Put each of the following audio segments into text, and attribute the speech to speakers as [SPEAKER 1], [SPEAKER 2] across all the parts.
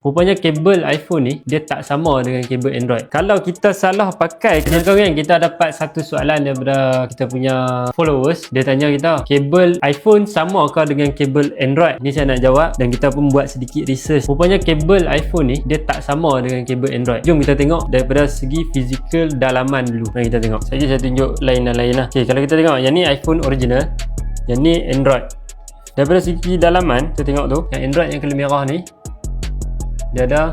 [SPEAKER 1] Rupanya kabel iPhone ni dia tak sama dengan kabel Android. Kalau kita salah pakai, kawan-kawan, kita dapat satu soalan daripada kita punya followers. Dia tanya kita, kabel iPhone sama ke dengan kabel Android? Ni saya nak jawab dan kita pun buat sedikit research. Rupanya kabel iPhone ni dia tak sama dengan kabel Android. Jom kita tengok daripada segi fizikal dalaman dulu. Mari kita tengok. Saya tunjuk lain dan lain lah. Okay, kalau kita tengok yang ni iPhone original, yang ni Android. Daripada segi dalaman, kita tengok tu, yang Android yang kena merah ni dia ada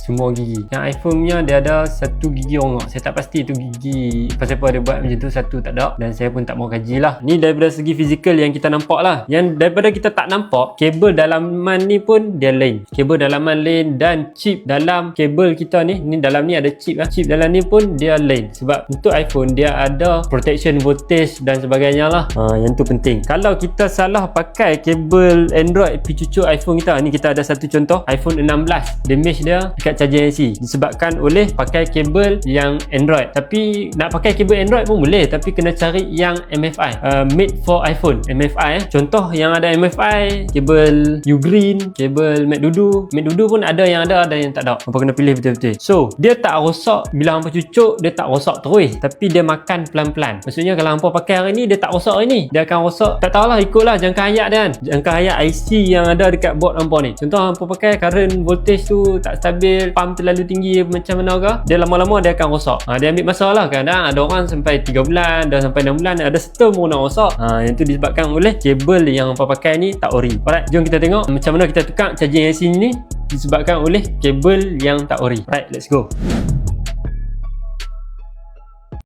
[SPEAKER 1] semua gigi. Yang iPhone punya dia ada satu gigi rongak. Saya tak pasti tu gigi pasal apa dia buat macam tu, satu tak ada, dan saya pun tak mau kaji lah. Ni daripada segi fizikal yang kita nampak lah. Yang daripada kita tak nampak, kabel dalaman ni pun dia lain. Kabel dalaman lain dan chip dalam kabel kita ni dalam ni ada chip lah. Chip dalam ni pun dia lain. Sebab untuk iPhone dia ada protection voltage dan sebagainya lah. Yang tu penting. Kalau kita salah pakai kabel Android pi cucuk iPhone kita, ni kita ada satu contoh iPhone 16. Damage dia dekat charger IC disebabkan oleh pakai kabel yang Android. Tapi nak pakai kabel Android pun boleh, tapi kena cari yang MFI, made for iPhone, MFI. Contoh yang ada MFI, kabel Ugreen, kabel MacDudu. MacDudu pun ada yang ada yang tak ada. Apa kena pilih betul-betul. So dia tak rosak bila hampa cucuk, dia tak rosak terus, tapi dia makan pelan-pelan. Maksudnya kalau hampa pakai hari ni, dia tak rosak hari ni, dia akan rosak, tak tahulah, ikutlah jangka hayat dia kan, jangka hayat IC yang ada dekat board hampa ni. Contoh hampa pakai current voltage tu tak stabil, pump terlalu tinggi macam mana ke, dia lama-lama dia akan rosak. Dia ambil masa lah. Kadang ada orang sampai 3 bulan, dah sampai 6 bulan, ada setahun pun nak rosak. Yang tu disebabkan oleh kabel yang hampa pakai ni tak ori. Alright, jom kita tengok macam mana kita tukar charging IC ni disebabkan oleh kabel yang tak ori. Right, let's go.